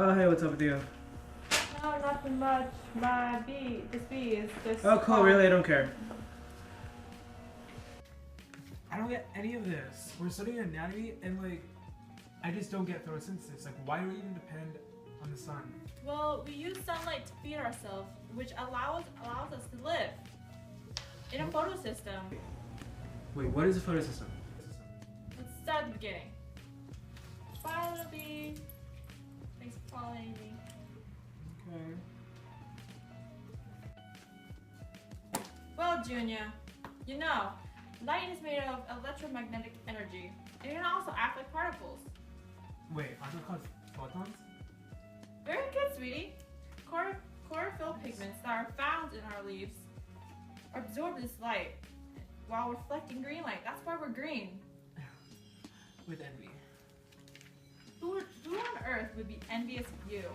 Oh, hey, what's up with you? No, nothing much. This bee is just. Oh, cool, really? I don't care. I don't get any of this. We're studying anatomy and, like, I just don't get photosynthesis. Like, why do we even depend on the sun? Well, we use sunlight to feed ourselves, which allows us to live in a photosystem. Wait, what is a photosystem? Let's start at the beginning. Bye, little bee. Thanks for following me. Okay. Well, Junior, you know, light is made of electromagnetic energy. It can also act like particles. Wait, aren't they called photons? Very good, sweetie. Chlorophyll pigments that are found in our leaves absorb this light while reflecting green light. That's why we're green. With envy. Who on earth would be envious of you?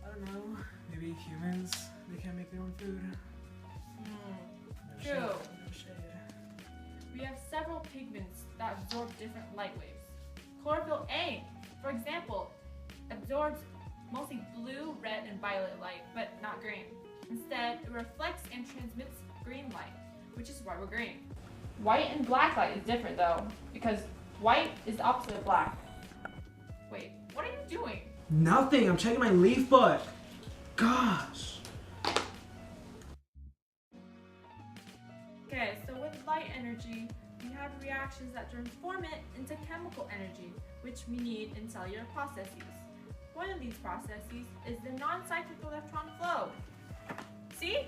I don't know. Maybe humans. They can't make their own food. True. No shade. We have several pigments that absorb different light waves. Chlorophyll A, for example, absorbs mostly blue, red, and violet light, but not green. Instead, it reflects and transmits green light, which is why we're green. White and black light is different though, because white is the opposite of black. Wait, what are you doing? Nothing. I'm checking my leaf book. Gosh. Okay, so with light energy, we have reactions that transform it into chemical energy, which we need in cellular processes. One of these processes is the non-cyclic electron flow. See,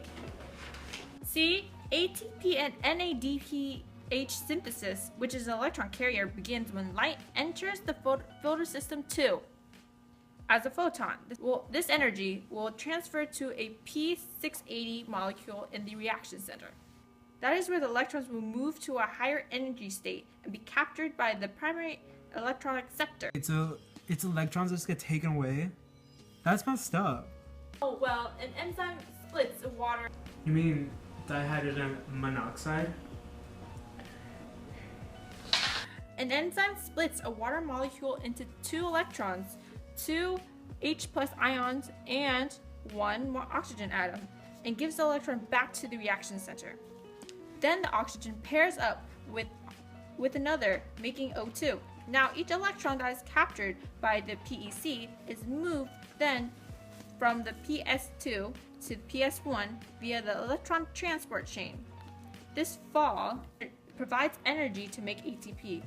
ATP and NADPH synthesis, which is an electron carrier, begins when light enters the photosystem too. As a photon, this energy will transfer to a P680 molecule in the reaction center. That is where the electrons will move to a higher energy state and be captured by the primary electron acceptor. Its electrons just get taken away? That's messed up. Oh well, an enzyme splits the water. You mean dihydrogen monoxide? An enzyme splits a water molecule into two electrons, two H+ ions, and one more oxygen atom, and gives the electron back to the reaction center. Then the oxygen pairs up with another, making O2. Now each electron that is captured by the PEC is moved then from the PS2 to the PS1 via the electron transport chain. This fall provides energy to make ATP.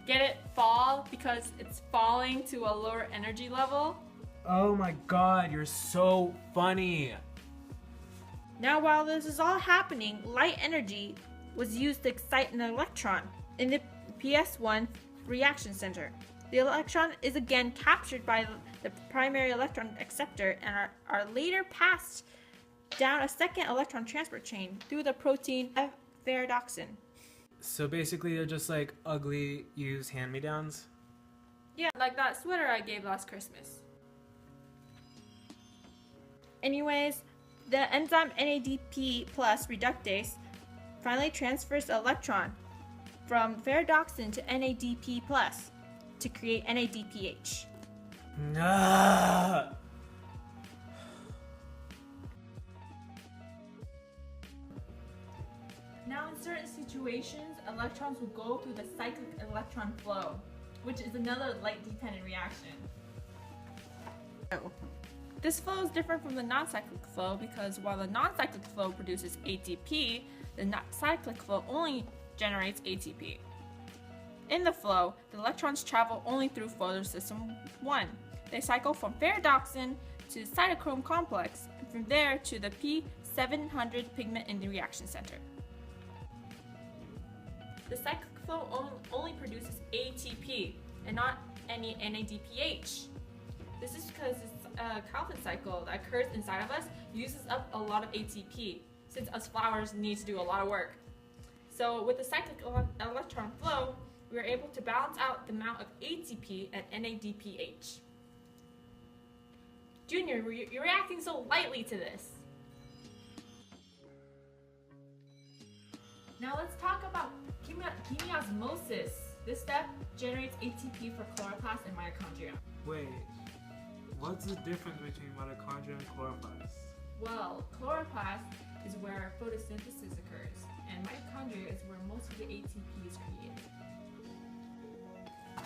Get it? Fall? Because it's falling to a lower energy level? Oh my god, you're so funny. Now while this is all happening, light energy was used to excite an electron in the PS1 reaction center. The electron is again captured by the primary electron acceptor and are later passed down a second electron transport chain through the protein ferredoxin. So basically they're just like ugly used hand-me-downs? Yeah, like that sweater I gave last Christmas. Anyways, the enzyme NADP plus reductase finally transfers the electron from ferredoxin to NADP plus to create NADPH. Ah. Now in certain situations, electrons will go through the cyclic electron flow, which is another light-dependent reaction. This flow is different from the non-cyclic flow because while the non-cyclic flow produces ATP, the cyclic flow only generates ATP. In the flow, the electrons travel only through photosystem 1. They cycle from ferredoxin to the cytochrome complex, and from there to the P700 pigment in the reaction center. The cyclic flow only produces ATP and not any NADPH. This is because this Calvin cycle that occurs inside of us uses up a lot of ATP, since us flowers need to do a lot of work. So with the cyclic electron flow, we are able to balance out the amount of ATP and NADPH. Junior, you're reacting so lightly to this. Now let's talk about chemiosmosis. This step generates ATP for chloroplasts and mitochondria. Wait, What's the difference between mitochondria and chloroplasts? Well, chloroplast is where photosynthesis occurs, and mitochondria is where most of the ATP is created.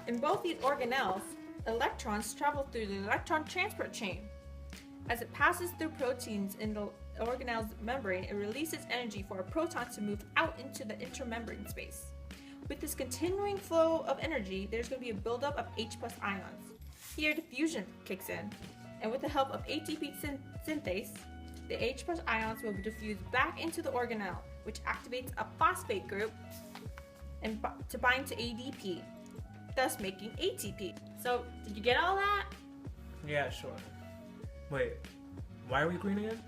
In both these organelles, electrons travel through the electron transport chain. As it passes through proteins in the organelle's membrane, it releases energy for a proton to move out into the intermembrane space. With this continuing flow of energy, there's going to be a buildup of H+ ions. Here, diffusion kicks in, and with the help of ATP synthase, the H+ ions will be diffused back into the organelle, which activates a phosphate group and to bind to ADP, thus making ATP. So, did you get all that? Yeah, sure. Wait, why are we green again?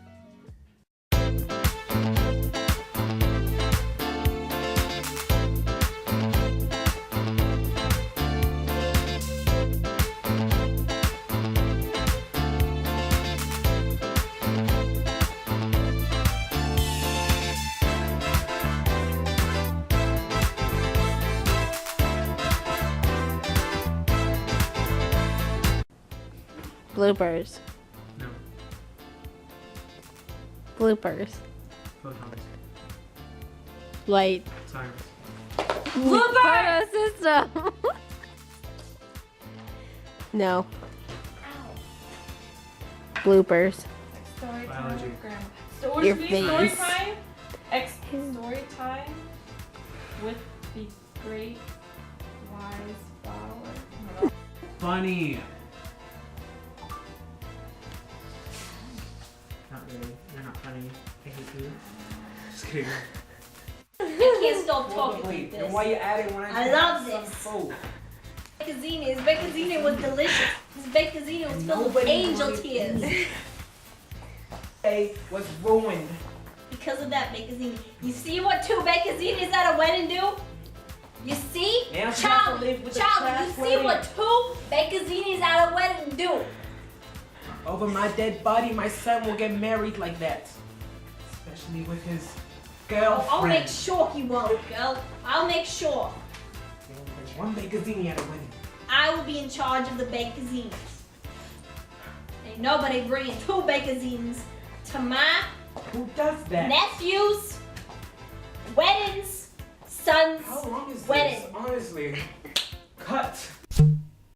Bloopers. No. Bloopers. Photons. Light. Science. Blooper system. No. Bloopers. Story Biology. time, grandma. Your Story face. time. Story time with the great wise flower. Funny. Not really. You're not funny. I hate you. Just kidding. I can't stop talking like Wait, this. then why you adding when I love some this. food? His beccazzini was delicious. His beccazzini was filled with Nobody angel wanted tears. Hey, was ruined. Because of that beccazzini. You see what 2 beccazzinis at a wedding do? You see? Now she has to Charlie, live with the Charlie, you trash see wedding. what 2 beccazzinis at a wedding do? Over my dead body, my son will get married like that. Especially with his girlfriend. I'll make sure he won't, girl. I'll make sure. There's one beccazini at a wedding. I will be in charge of the beccazinis. Ain't nobody bringing 2 beccazinis to my Who does that? nephews' weddings, sons' How long is this? wedding. Honestly. Cut.